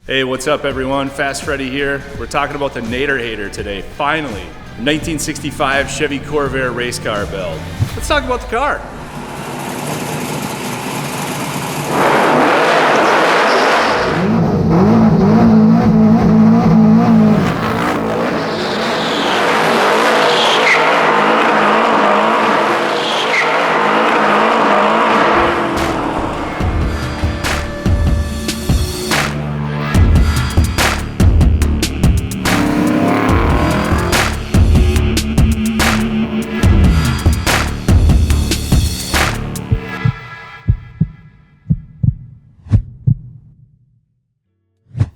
Hey, what's up everyone? Fast Freddy here. We're talking about the Nader Hater today, finally. 1965 Chevy Corvair race car build. Let's talk about the car.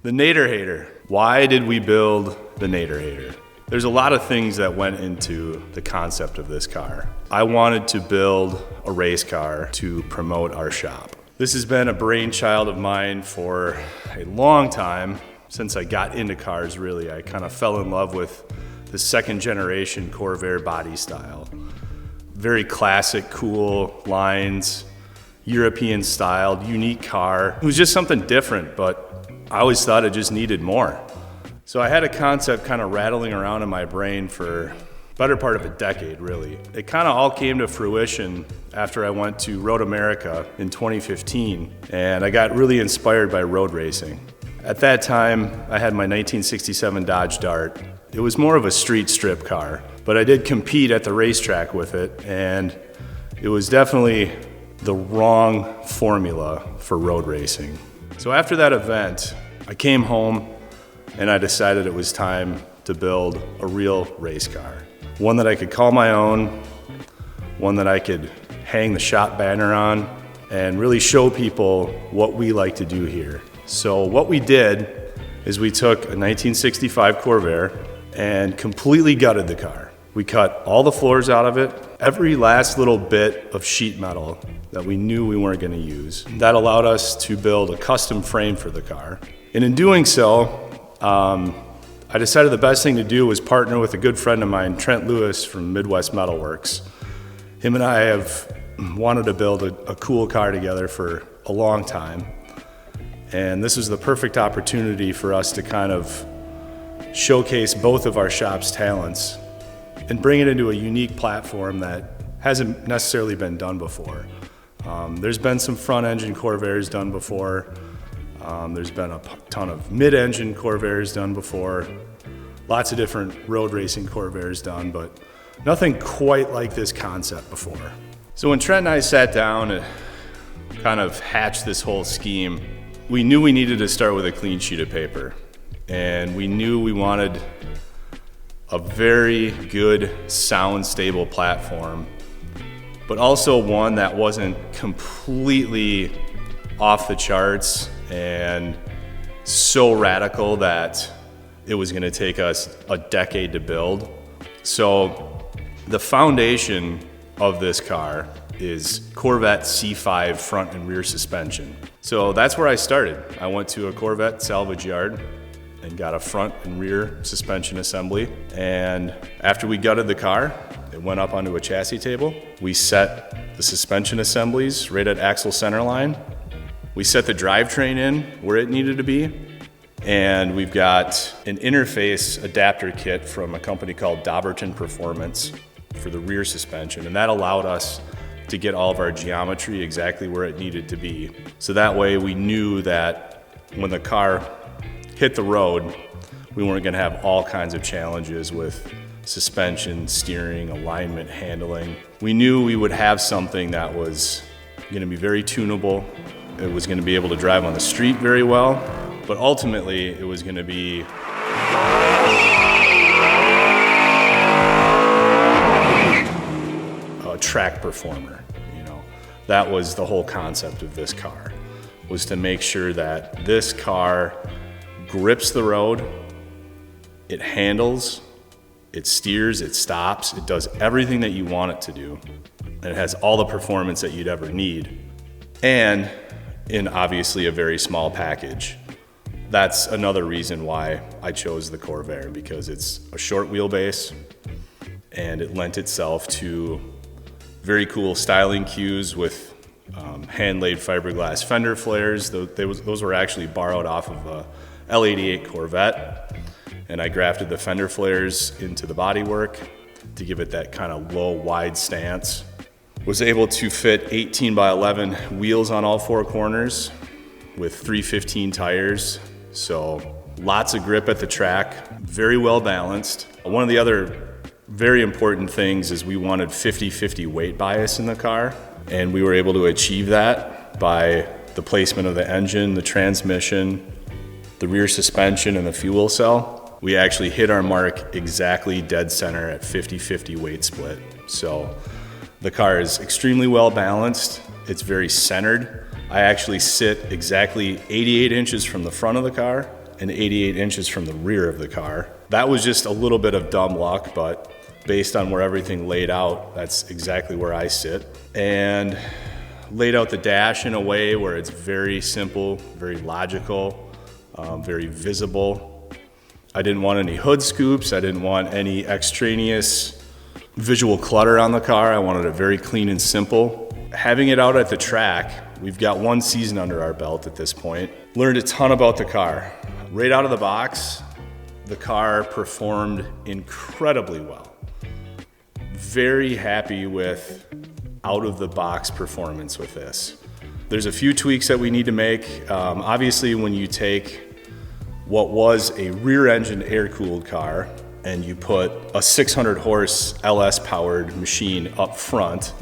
The Nader Hater. Why did we build the Nader Hater? There's a lot of things that went into the concept of this car. I wanted to build a race car to promote our shop. This has been a brainchild of mine for a long time. Since I got into cars, really, I kind of fell in love with the second generation Corvair body style. Very classic, cool lines, European styled, unique car. It was just something different, but I always thought it just needed more. So I had a concept kind of rattling around in my brain for better part of a decade, really. It kind of all came to fruition after I went to Road America in 2015, and I got really inspired by road racing. At that time, I had my 1967 Dodge Dart. It was more of a street strip car, but I did compete at the racetrack with it, and it was definitely the wrong formula for road racing. So after that event, I came home and I decided it was time to build a real race car. One that I could call my own, one that I could hang the shop banner on, and really show people what we like to do here. So what we did is we took a 1965 Corvair and completely gutted the car. We cut all the floors out of it, every last little bit of sheet metal that we knew we weren't going to use. That allowed us to build a custom frame for the car. And in doing so, I decided the best thing to do was partner with a good friend of mine, Trent Lewis from Midwest Metalworks. Him and I have wanted to build a cool car together for a long time. And this was the perfect opportunity for us to kind of showcase both of our shop's talents and bring it into a unique platform that hasn't necessarily been done before. There's been some front-engine Corvairs done before. There's been a ton of mid-engine Corvairs done before. Lots of different road racing Corvairs done, but nothing quite like this concept before. So when Trent and I sat down and kind of hatched this whole scheme, we knew we needed to start with a clean sheet of paper. And we knew we wanted a very good, sound, stable platform, but also one that wasn't completely off the charts and so radical that it was going to take us a decade to build. So the foundation of this car is Corvette C5 front and rear suspension. So that's where I started. I went to a Corvette salvage yard and got a front and rear suspension assembly. And after we gutted the car, it went up onto a chassis table. We set the suspension assemblies right at axle center line. We set the drivetrain in where it needed to be. And we've got an interface adapter kit from a company called Dobberton Performance for the rear suspension. And that allowed us to get all of our geometry exactly where it needed to be. So that way we knew that when the car hit the road, we weren't going to have all kinds of challenges with suspension, steering, alignment, handling. We knew we would have something that was going to be very tunable. It was going to be able to drive on the street very well, but ultimately it was going to be a track performer. You know, that was the whole concept of this car, was to make sure that this car grips the road, it handles, it steers, it stops, it does everything that you want it to do, and it has all the performance that you'd ever need, and in obviously a very small package. That's another reason why I chose the Corvair, because it's a short wheelbase and it lent itself to very cool styling cues with hand-laid fiberglass fender flares. Those were actually borrowed off of L88 Corvette, and I grafted the fender flares into the bodywork to give it that kind of low, wide stance. Was able to fit 18 by 11 wheels on all four corners with 315 tires, so lots of grip at the track, very well balanced. One of the other very important things is we wanted 50-50 weight bias in the car, and we were able to achieve that by the placement of the engine, the transmission, the rear suspension, and the fuel cell. We actually hit our mark exactly dead center at 50-50 weight split. So the car is extremely well balanced. It's very centered. I actually sit exactly 88 inches from the front of the car and 88 inches from the rear of the car. That was just a little bit of dumb luck, but based on where everything laid out, that's exactly where I sit. And laid out the dash in a way where it's very simple, very logical, very visible. I didn't want any hood scoops. I didn't want any extraneous visual clutter on the car. I wanted it very clean and simple. Having it out at the track, we've got 1 season under our belt at this point. Learned a ton about the car. Right out of the box, the car performed incredibly well. Very happy with out of the box performance with this. There's a few tweaks that we need to make. Obviously, when you take what was a rear engine air-cooled car and you put a 600 horse LS powered machine up front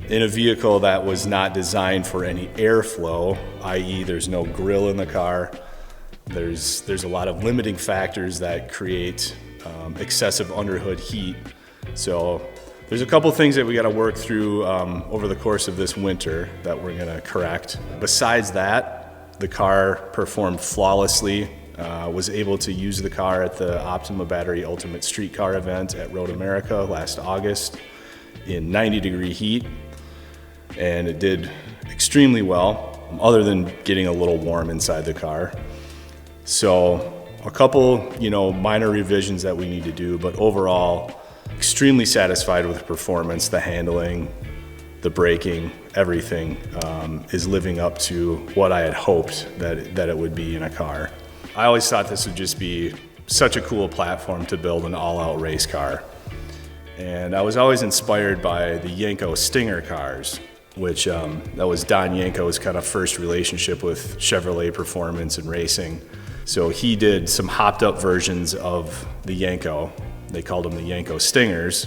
in a vehicle that was not designed for any airflow, i.e. there's no grill in the car, there's a lot of limiting factors that create excessive underhood heat. So there's a couple things that we got to work through over the course of this winter that we're going to correct. Besides that, the car performed flawlessly. Was able to use the car at the Optima Battery Ultimate Street Car event at Road America last August in 90-degree heat, and it did extremely well, other than getting a little warm inside the car. So a couple, minor revisions that we need to do, but overall, extremely satisfied with the performance, the handling, the braking, everything is living up to what I had hoped that it would be in a car. I always thought this would just be such a cool platform to build an all-out race car. And I was always inspired by the Yenko Stinger cars, which that was Don Yenko's kind of first relationship with Chevrolet performance and racing. So he did some hopped up versions of the Yenko. They called them the Yenko Stingers.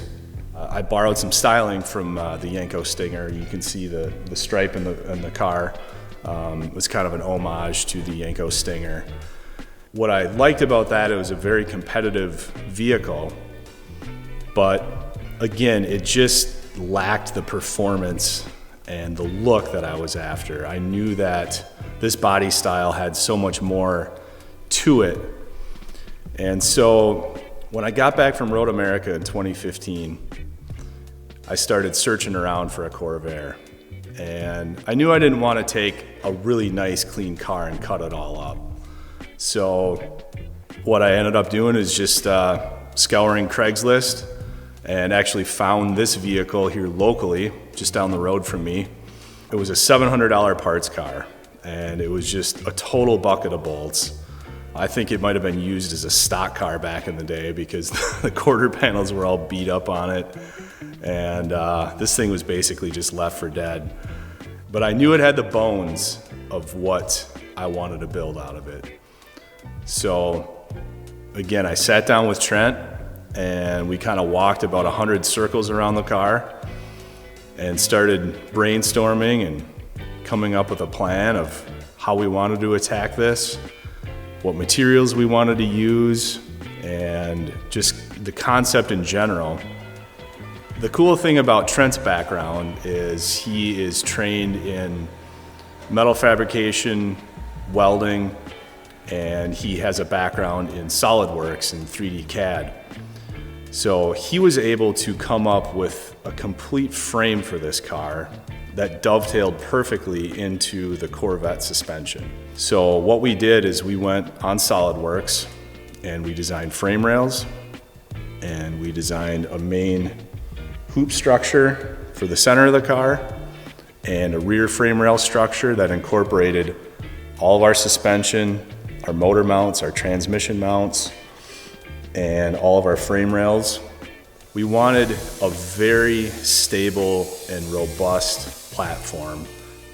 I borrowed some styling from the Yenko Stinger. You can see the stripe in the car. It was kind of an homage to the Yenko Stinger. What I liked about that, it was a very competitive vehicle, but again, it just lacked the performance and the look that I was after. I knew that this body style had so much more to it. And so when I got back from Road America in 2015, I started searching around for a Corvair. And I knew I didn't want to take a really nice, clean car and cut it all up. So what I ended up doing is just scouring Craigslist and actually found this vehicle here locally, just down the road from me. It was a $700 parts car, and it was just a total bucket of bolts. I think it might have been used as a stock car back in the day because the quarter panels were all beat up on it, and this thing was basically just left for dead. But I knew it had the bones of what I wanted to build out of it. So again, I sat down with Trent and we kind of walked about 100 circles around the car and started brainstorming and coming up with a plan of how we wanted to attack this, what materials we wanted to use, and just the concept in general. The cool thing about Trent's background is he is trained in metal fabrication, welding, and he has a background in SolidWorks and 3D CAD. So he was able to come up with a complete frame for this car that dovetailed perfectly into the Corvette suspension. So what we did is we went on SolidWorks and we designed frame rails, and we designed a main hoop structure for the center of the car and a rear frame rail structure that incorporated all of our suspension, our motor mounts, our transmission mounts, and all of our frame rails. We wanted a very stable and robust platform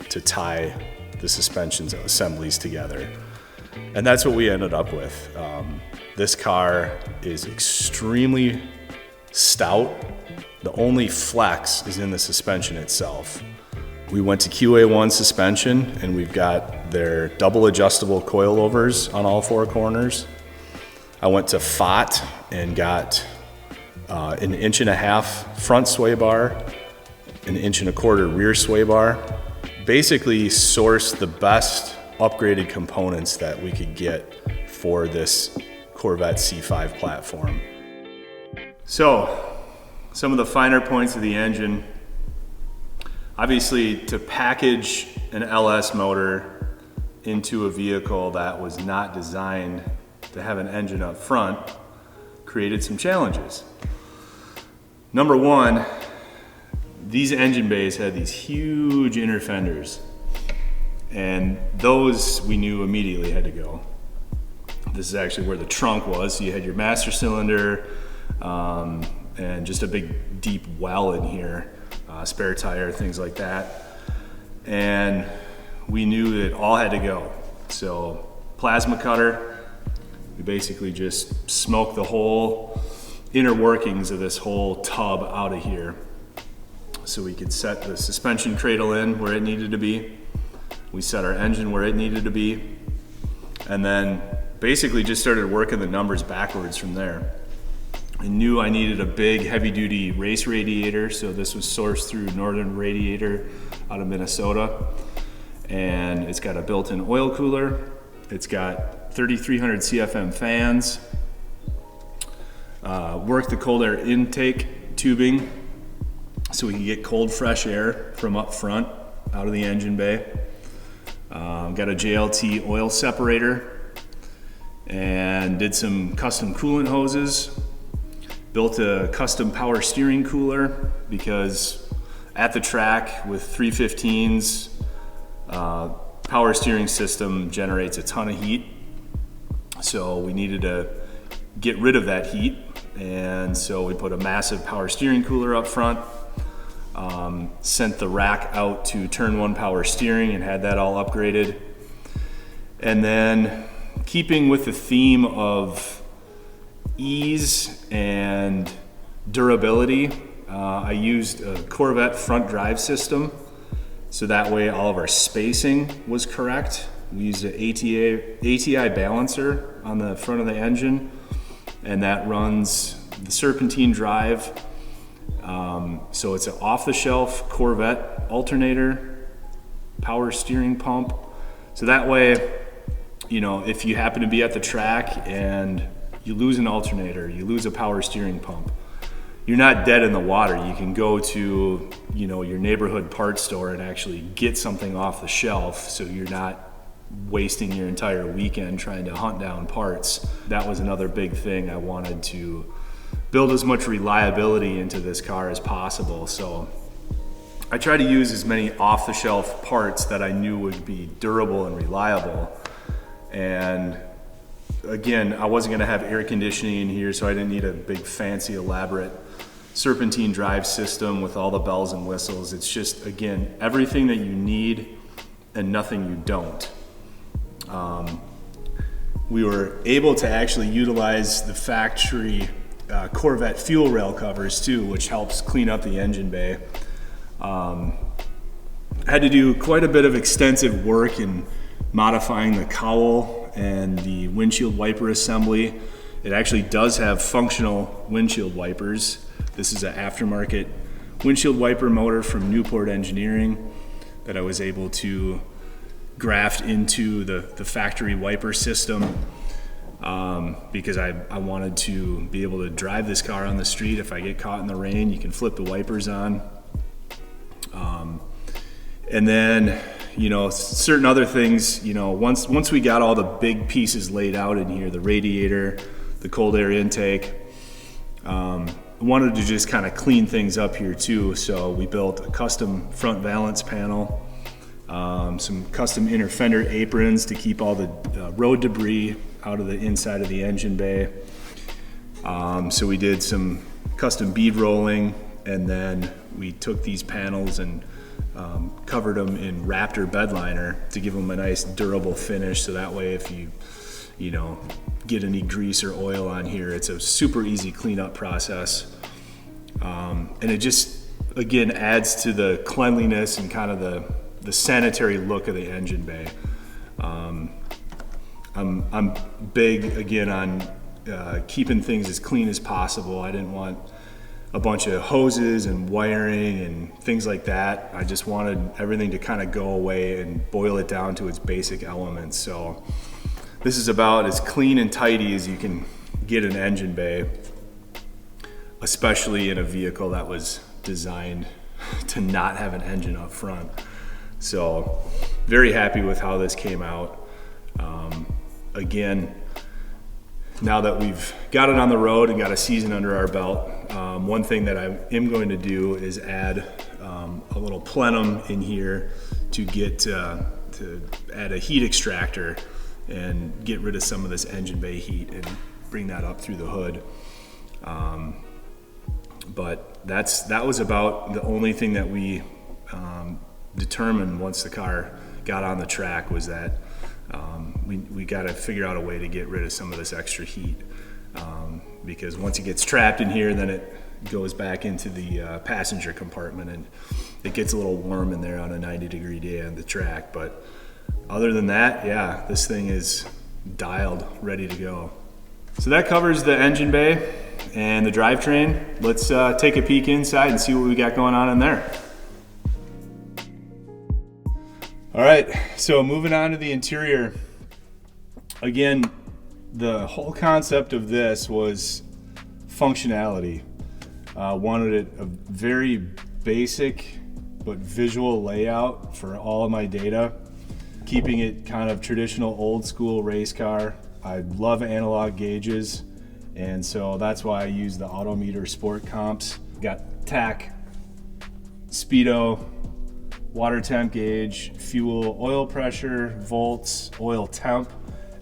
to tie the suspension assemblies together. And that's what we ended up with. This car is extremely stout. The only flex is in the suspension itself. We went to QA1 suspension, and we've got their double adjustable coilovers on all 4 corners. I went to FOT and got an 1.5 inch front sway bar, an 1.25 inch rear sway bar. Basically sourced the best upgraded components that we could get for this Corvette C5 platform. So, some of the finer points of the engine. Obviously, to package an LS motor into a vehicle that was not designed to have an engine up front created some challenges. Number one, these engine bays had these huge inner fenders, and those we knew immediately had to go. This is actually where the trunk was, so you had your master cylinder and just a big deep well in here, spare tire, things like that. And we knew that all had to go. So plasma cutter, we basically just smoked the whole inner workings of this whole tub out of here so we could set the suspension cradle in where it needed to be. We set our engine where it needed to be, and then basically just started working the numbers backwards from there. I knew I needed a big heavy-duty race radiator, so this was sourced through Northern Radiator out of Minnesota, and it's got a built-in oil cooler. It's got 3,300 CFM fans. Worked the cold air intake tubing so we can get cold, fresh air from up front out of the engine bay. Got a JLT oil separator and did some custom coolant hoses. Built a custom power steering cooler because at the track with 315s, power steering system generates a ton of heat. So we needed to get rid of that heat. And so we put a massive power steering cooler up front, sent the rack out to turn 1 power steering and had that all upgraded. And then keeping with the theme of ease and durability, I used a Corvette front drive system, so that way all of our spacing was correct. We used an ATI balancer on the front of the engine, and that runs the serpentine drive. So it's an off-the-shelf Corvette alternator, power steering pump. So that way, you know, if you happen to be at the track and you lose an alternator, you lose a power steering pump, you're not dead in the water. You can go to, you know, your neighborhood parts store and actually get something off the shelf, so you're not wasting your entire weekend trying to hunt down parts. That was another big thing. I wanted to build as much reliability into this car as possible. So I tried to use as many off-the-shelf parts that I knew would be durable and reliable. And again, I wasn't gonna have air conditioning in here, so I didn't need a big fancy elaborate serpentine drive system with all the bells and whistles. It's just, again, everything that you need and nothing you don't. We were able to actually utilize the factory Corvette fuel rail covers too, which helps clean up the engine bay. I had to do quite a bit of extensive work in modifying the cowl and the windshield wiper assembly. It actually does have functional windshield wipers. This is an aftermarket windshield wiper motor from Newport Engineering that I was able to graft into the factory wiper system because I wanted to be able to drive this car on the street. If I get caught in the rain, you can flip the wipers on. And then, you know, certain other things, you know, once we got all the big pieces laid out in here, the radiator, the cold air intake, I wanted to just kind of clean things up here too. So we built a custom front valance panel. some custom inner fender aprons to keep all the road debris out of the inside of the engine bay. So we did some custom bead rolling, and then we took these panels and covered them in Raptor bed liner to give them a nice durable finish, so that way if you know, get any grease or oil on here, it's a super easy cleanup process. And it just, again, adds to the cleanliness and kind of the sanitary look of the engine bay. I'm big, again, on keeping things as clean as possible. I didn't want a bunch of hoses and wiring and things like that. I just wanted everything to kind of go away and boil it down to its basic elements. So this is about as clean and tidy as you can get an engine bay, especially in a vehicle that was designed to not have an engine up front. So very happy with how this came out. Again, now that we've got it on the road and got a season under our belt, one thing that I am going to do is add a little plenum in here to get to add a heat extractor and get rid of some of this engine bay heat and bring that up through the hood. But that was about the only thing that we determined once the car got on the track, was that we got to figure out a way to get rid of some of this extra heat, because once it gets trapped in here, then it goes back into the passenger compartment, and it gets a little warm in there on a 90-degree day on the track. But other than that, yeah, this thing is dialed, ready to go. So that covers the engine bay and the drivetrain. Let's take a peek inside and see what we got going on in there. All right, so moving on to the interior. Again, the whole concept of this was functionality. Wanted it a very basic but visual layout for all of my data, keeping it kind of traditional old school race car. I love analog gauges, and so that's why I use the Autometer Sport Comps. Got TAC, speedo, water temp gauge, fuel, oil pressure, volts, oil temp,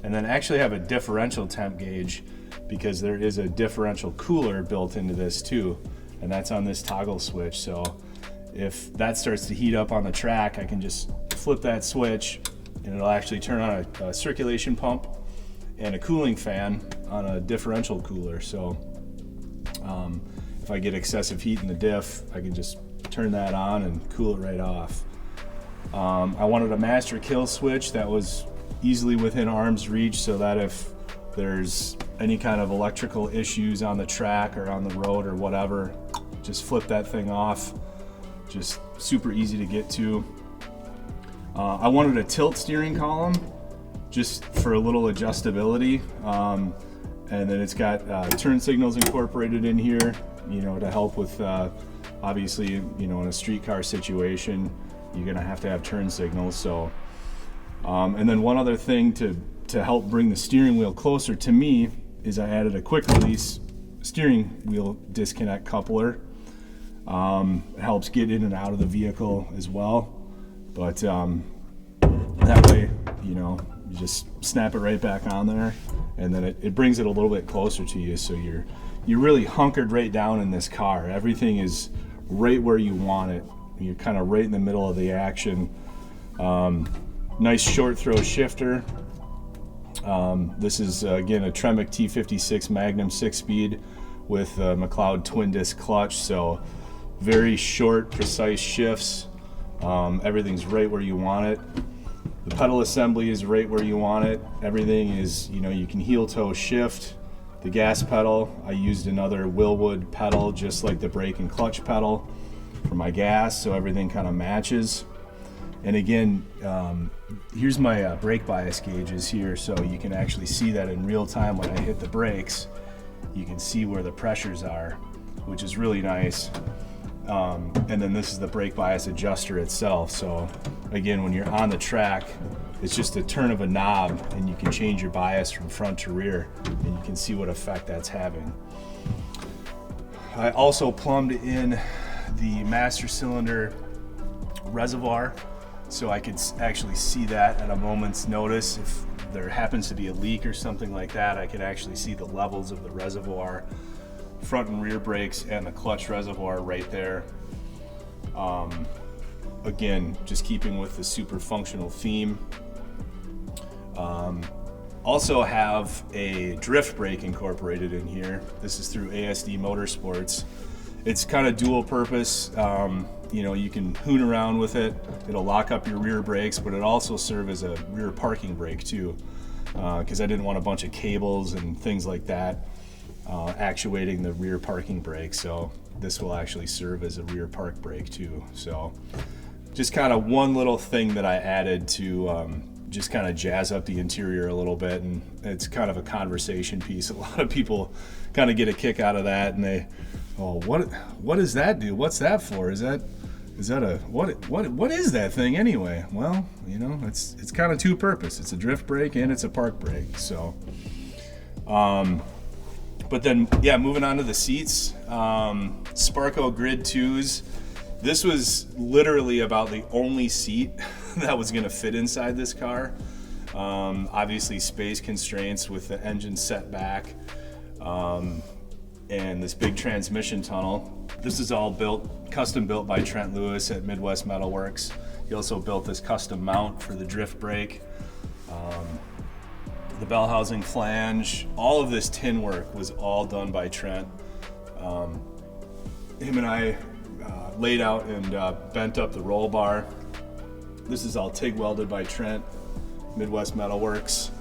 and then actually have a differential temp gauge because there is a differential cooler built into this too, and that's on this toggle switch. So if that starts to heat up on the track, I can just flip that switch and it'll actually turn on a circulation pump and a cooling fan on a differential cooler. So if I get excessive heat in the diff, I can just turn that on and cool it right off. I wanted a master kill switch that was easily within arm's reach, so that if there's any kind of electrical issues on the track or on the road or whatever, just flip that thing off. Just super easy to get to. I wanted a tilt steering column just for a little adjustability, and then it's got turn signals incorporated in here, you know, to help with obviously, you know, in a street car situation, you're gonna have to have turn signals. So, and then one other thing to help bring the steering wheel closer to me is I added a quick release steering wheel disconnect coupler. It helps get in and out of the vehicle as well. But that way, you know, you just snap it right back on there, and then it brings it a little bit closer to you, so you're really hunkered right down in this car. Everything is right where you want it. You're kind of right in the middle of the action. Nice short throw shifter. This is again a Tremec T56 Magnum 6-speed with a McLeod twin disc clutch, so very short, precise shifts. Everything's right where you want it. The pedal assembly is right where you want it. Everything is, you know, you can heel toe shift. The gas pedal, I used another Willwood pedal just like the brake and clutch pedal for my gas, so everything kind of matches. And again, here's my brake bias gauges here, so you can actually see that in real time when I hit the brakes. You can see where the pressures are, which is really nice. And then this is the brake bias adjuster itself. So again, when you're on the track, it's just a turn of a knob and you can change your bias from front to rear, and you can see what effect that's having. I also plumbed in the master cylinder reservoir so I could actually see that at a moment's notice. If there happens to be a leak or something like that, I can actually see the levels of the reservoir, front and rear brakes, and the clutch reservoir right there. Again, just keeping with the super functional theme. Also have a drift brake incorporated in here. This is through ASD Motorsports. It's kind of dual purpose. You know, you can hoon around with it. It'll lock up your rear brakes, but it also serve as a rear parking brake too, because I didn't want a bunch of cables and things like that actuating the rear parking brake. So this will actually serve as a rear park brake too. So just kind of one little thing that I added to just kind of jazz up the interior a little bit, and it's kind of a conversation piece. A lot of people kind of get a kick out of that, and they, oh, what does that do? What's that for? Is that a what is that thing anyway? Well, you know, it's kind of two purpose. It's a drift brake and it's a park brake. So, but then yeah, moving on to the seats, Sparco Grid 2s. This was literally about the only seat that was going to fit inside this car. Obviously space constraints with the engine set back, and this big transmission tunnel. This is all custom built by Trent Lewis at Midwest Metal Works. He also built this custom mount for the drift brake, the bell housing flange. All of this tin work was all done by Trent. Him and I laid out and bent up the roll bar. This is all TIG welded by Trent, Midwest Metal Works.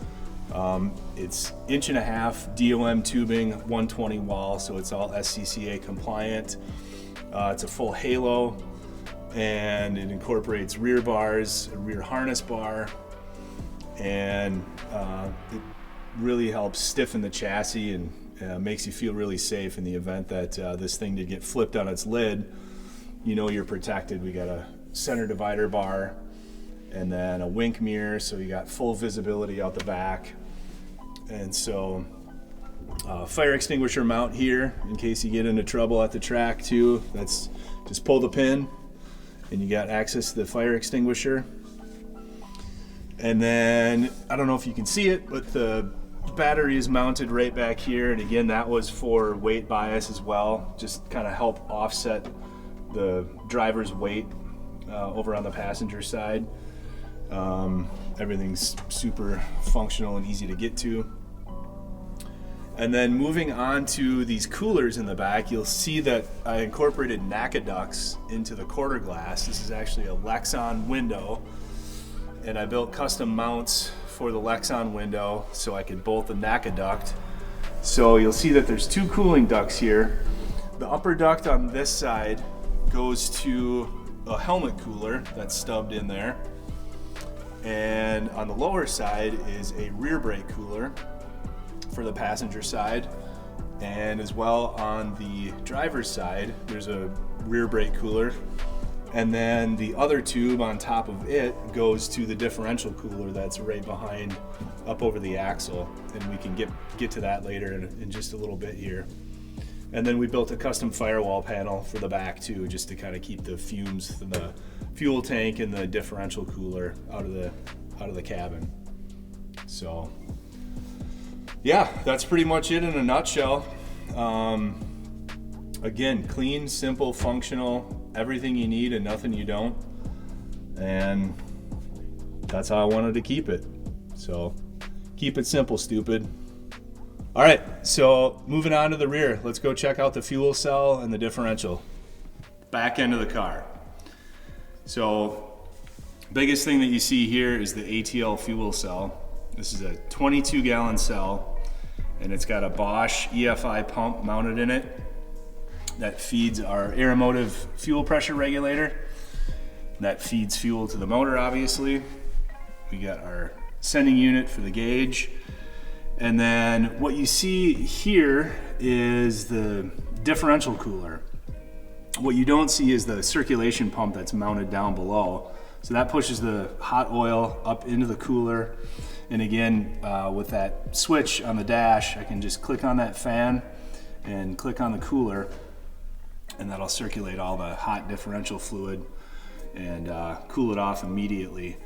It's 1.5 DOM tubing, 120 wall, so it's all SCCA compliant. It's a full halo, and it incorporates rear bars, a rear harness bar, and it really helps stiffen the chassis and makes you feel really safe in the event that this thing did get flipped on its lid. You know you're protected. We got a center divider bar and then a wink mirror, so you got full visibility out the back. And so fire extinguisher mount here in case you get into trouble at the track too. That's just pull the pin and you got access to the fire extinguisher. And then I don't know if you can see it, but the battery is mounted right back here, and again that was for weight bias as well, just kind of help offset the driver's weight over on the passenger side. Everything's super functional and easy to get to. And then moving on to these coolers in the back, you'll see that I incorporated NACA ducts into the quarter glass. This is actually a Lexan window, and I built custom mounts for the Lexan window so I could bolt the NACA duct. So you'll see that there's two cooling ducts here. The upper duct on this side goes to a helmet cooler that's stubbed in there, and on the lower side is a rear brake cooler for the passenger side, and as well on the driver's side there's a rear brake cooler, and then the other tube on top of it goes to the differential cooler that's right behind up over the axle, and we can get to that later in just a little bit here. And then we built a custom firewall panel for the back too, just to kind of keep the fumes from the fuel tank and the differential cooler out of the cabin. So yeah, that's pretty much it in a nutshell. Again, clean, simple, functional, everything you need and nothing you don't. And that's how I wanted to keep it. So keep it simple, stupid. All right, so moving on to the rear, let's go check out the fuel cell and the differential. Back end of the car. So biggest thing that you see here is the ATL fuel cell. This is a 22-gallon cell, and it's got a Bosch EFI pump mounted in it that feeds our Aeromotive fuel pressure regulator. That feeds fuel to the motor, obviously. We got our sending unit for the gauge. And then what you see here is the differential cooler. What you don't see is the circulation pump that's mounted down below. So that pushes the hot oil up into the cooler. And again, with that switch on the dash, I can just click on that fan and click on the cooler, and that'll circulate all the hot differential fluid. and cool it off immediately.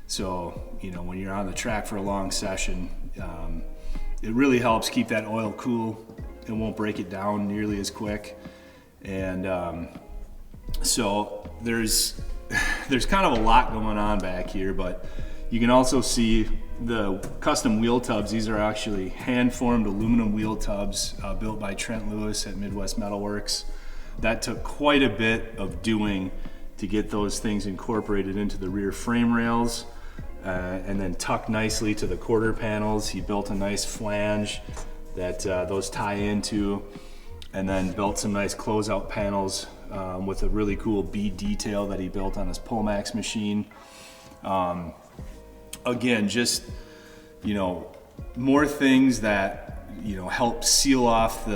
So, you know, when you're on the track for a long session, it really helps keep that oil cool. It won't break it down nearly as quick. And so there's kind of a lot going on back here, but you can also see the custom wheel tubs. These are actually hand-formed aluminum wheel tubs built by Trent Lewis at Midwest Metalworks. That took quite a bit of doing to get those things incorporated into the rear frame rails and then tucked nicely to the quarter panels. He built a nice flange that those tie into, and then built some nice closeout panels with a really cool bead detail that he built on his Pullmax machine. Again, just, you know, more things that, you know, help seal off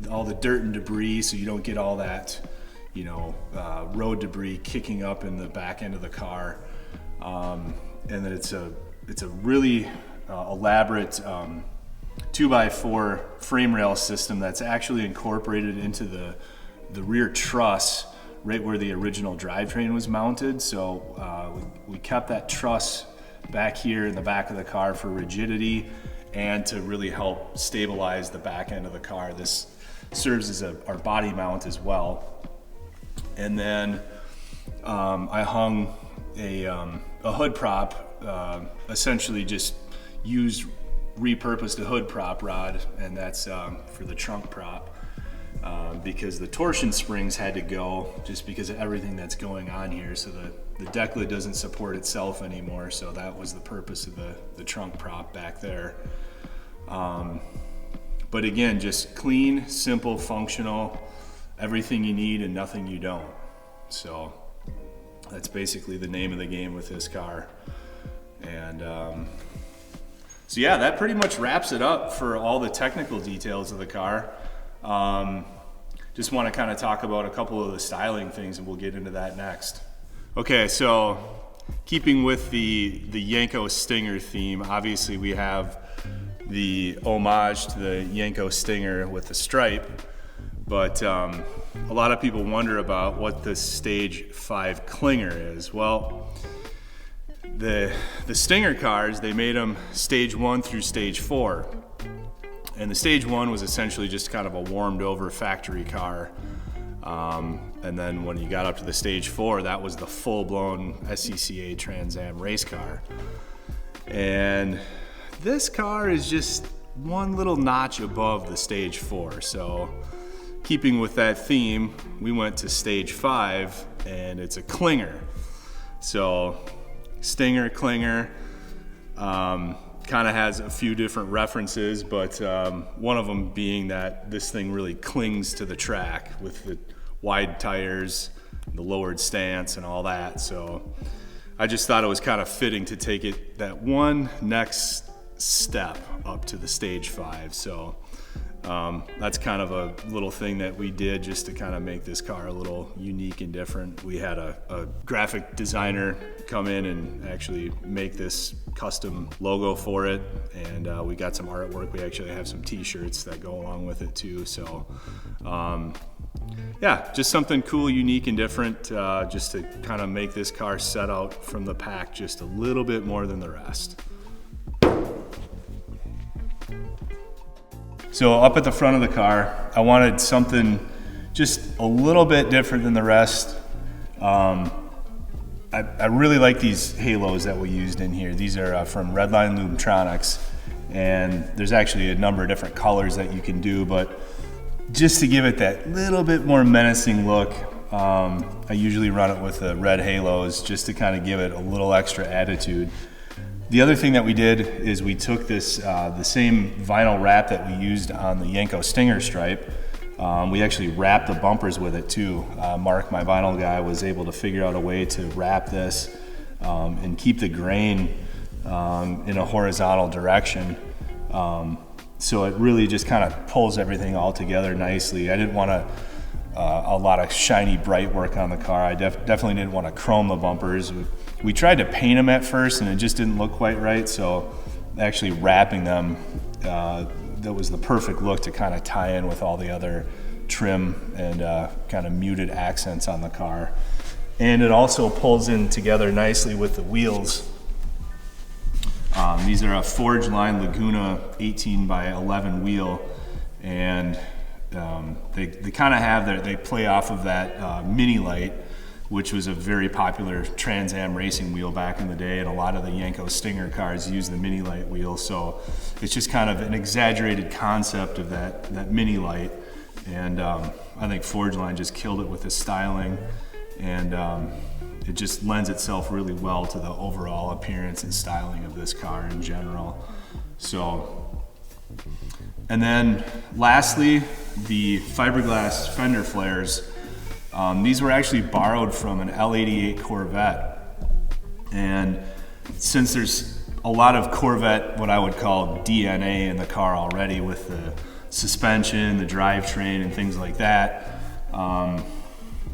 all the dirt and debris, so you don't get all that, you know, road debris kicking up in the back end of the car. And then it's a really elaborate 2x4 frame rail system that's actually incorporated into the rear truss right where the original drivetrain was mounted. So we kept that truss back here in the back of the car for rigidity and to really help stabilize the back end of the car. This serves as our body mount as well. And then I hung a hood prop, essentially just repurposed a hood prop rod, and that's for the trunk prop, because the torsion springs had to go just because of everything that's going on here. So the deck lid doesn't support itself anymore, so that was the purpose of the trunk prop back there. But again, just clean, simple, functional, everything you need and nothing you don't. So that's basically the name of the game with this car. And so yeah, that pretty much wraps it up for all the technical details of the car. Just want to kind of talk about a couple of the styling things, and we'll get into that next. Okay, so keeping with the Yenko Stinger theme, obviously we have the homage to the Yenko Stinger with the stripe, but a lot of people wonder about what the Stage 5 Clinger is. Well, the Stinger cars, they made them Stage 1 through Stage 4. And the Stage 1 was essentially just kind of a warmed over factory car. And then when you got up to the Stage 4, that was the full-blown SCCA Trans Am race car. And this car is just one little notch above the Stage 4. So keeping with that theme, we went to Stage 5, and it's a Clinger. So Stinger, Clinger, kind of has a few different references, but one of them being that this thing really clings to the track with the wide tires, the lowered stance and all that. So I just thought it was kind of fitting to take it that one next step up to the Stage 5. So that's kind of a little thing that we did just to kind of make this car a little unique and different. We had a graphic designer come in and actually make this custom logo for it, and we got some artwork. We actually have some t-shirts that go along with it too. So yeah, just something cool, unique, and different, just to kind of make this car set out from the pack just a little bit more than the rest. So up at the front of the car, I wanted something just a little bit different than the rest. I really like these halos that we used in here. These are from Redline Lumetronics, and there's actually a number of different colors that you can do, but just to give it that little bit more menacing look, I usually run it with the red halos just to kind of give it a little extra attitude. The other thing that we did is we took this, the same vinyl wrap that we used on the Yenko Stinger stripe. We actually wrapped the bumpers with it too. Mark, my vinyl guy, was able to figure out a way to wrap this and keep the grain in a horizontal direction. So it really just kind of pulls everything all together nicely. I didn't want a lot of shiny, bright work on the car. I definitely didn't want to chrome the bumpers. We tried to paint them at first and it just didn't look quite right, so actually wrapping them, that was the perfect look to kind of tie in with all the other trim and kind of muted accents on the car. And it also pulls in together nicely with the wheels. These are a Forge Line Laguna 18 by 11 wheel, and they kind of have they play off of that Mini Light, which was a very popular Trans Am racing wheel back in the day, and a lot of the Yanko Stinger cars use the Mini Light wheel. So it's just kind of an exaggerated concept of that Mini Light, and I think Forge Line just killed it with the styling, and it just lends itself really well to the overall appearance and styling of this car in general. So, and then lastly, the fiberglass fender flares. These were actually borrowed from an L88 Corvette, and since there's a lot of Corvette, what I would call DNA in the car already with the suspension, the drivetrain, and things like that,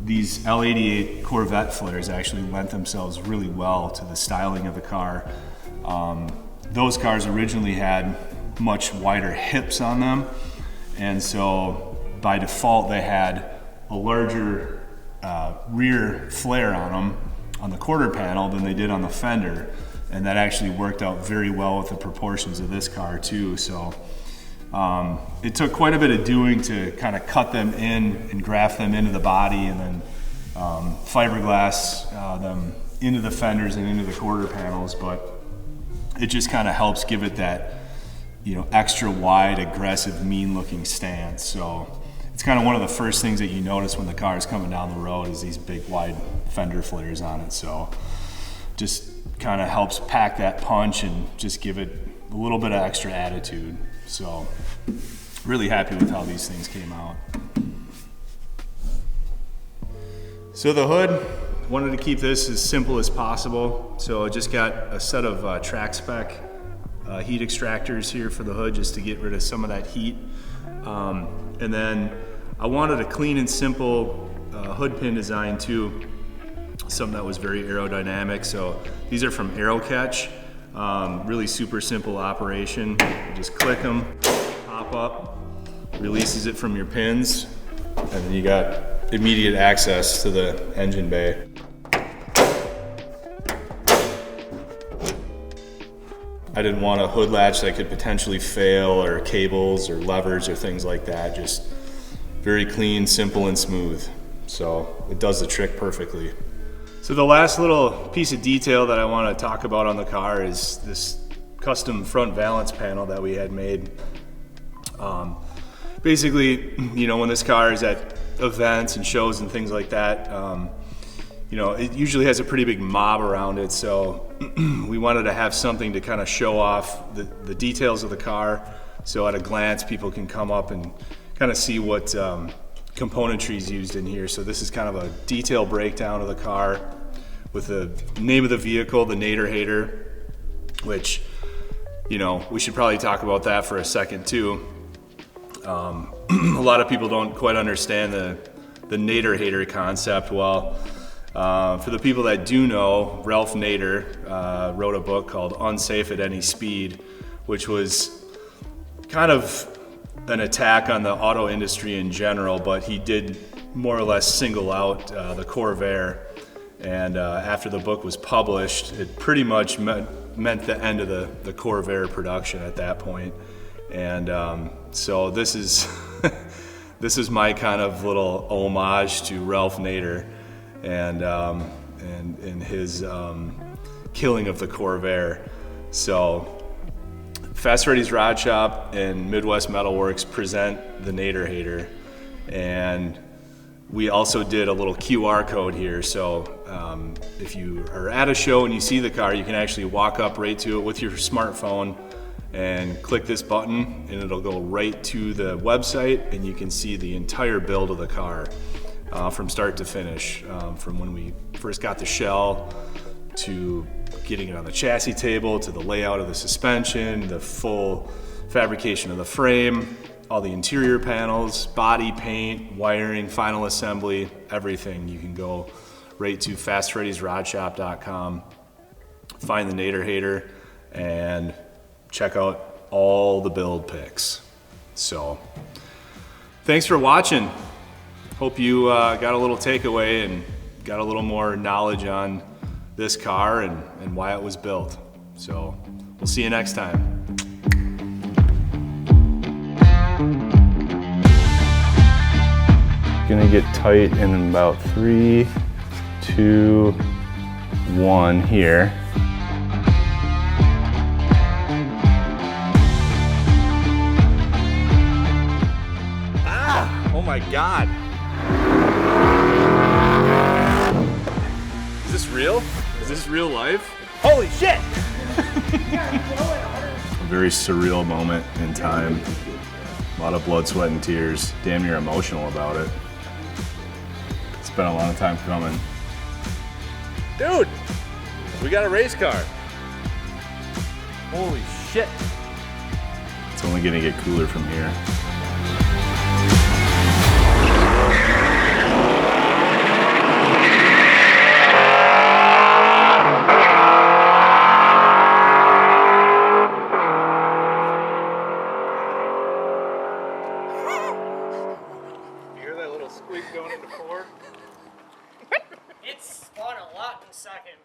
these L88 Corvette flares actually lent themselves really well to the styling of the car. Those cars originally had much wider hips on them, and so by default they had a larger rear flare on them on the quarter panel than they did on the fender, and that actually worked out very well with the proportions of this car too. So it took quite a bit of doing to kind of cut them in and graft them into the body, and then fiberglass them into the fenders and into the quarter panels, but it just kind of helps give it that, you know, extra wide, aggressive, mean looking stance. So it's kind of one of the first things that you notice when the car is coming down the road is these big wide fender flares on it. So just kind of helps pack that punch and just give it a little bit of extra attitude. So really happy with how these things came out. So the hood, wanted to keep this as simple as possible. So I just got a set of track spec heat extractors here for the hood just to get rid of some of that heat. And then I wanted a clean and simple hood pin design too, something that was very aerodynamic. So these are from AeroCatch, really super simple operation. You just click them, pop up, releases it from your pins, and then you got immediate access to the engine bay. I didn't want a hood latch that could potentially fail, or cables or levers or things like that. Just very clean, simple, and smooth. So it does the trick perfectly. So the last little piece of detail that I want to talk about on the car is this custom front valance panel that we had made. Basically, you know, when this car is at events and shows and things like that, you know, it usually has a pretty big mob around it, so we wanted to have something to kind of show off the details of the car, so at a glance people can come up and kind of see what componentry is used in here. So this is kind of a detail breakdown of the car with the name of the vehicle, the Nader Hater, which, you know, we should probably talk about that for a second too. A lot of people don't quite understand the Nader Hater concept. Well, for the people that do know, Ralph Nader wrote a book called Unsafe at Any Speed, which was kind of an attack on the auto industry in general, but he did more or less single out the Corvair. And after the book was published, it pretty much meant the end of the Corvair production at that point. And so this is this is my kind of little homage to Ralph Nader and his killing of the Corvair. So Freddies Rod Shop and Midwest Metalworks present the Nader Hater, and we also did a little QR code here. So if you are at a show and you see the car, you can actually walk up right to it with your smartphone and click this button, and it'll go right to the website, and you can see the entire build of the car from start to finish, from when we first got the shell to getting it on the chassis table, to the layout of the suspension, the full fabrication of the frame, all the interior panels, body paint, wiring, final assembly, everything. You can go right to fastfreddiesrodshop.com, find the Nader Hater, and check out all the build pics. So thanks for watching. Hope you got a little takeaway and got a little more knowledge on this car and why it was built. So we'll see you next time. Gonna get tight in about 3, 2, 1 here. Ah! Oh my God! Is this real? Is this real life? Holy shit! A very surreal moment in time. A lot of blood, sweat, and tears. Damn near emotional about it. It's been a long time coming. Dude! We got a race car. Holy shit! It's only gonna get cooler from here. Hear that little squeak going into 4? It spun a lot in second.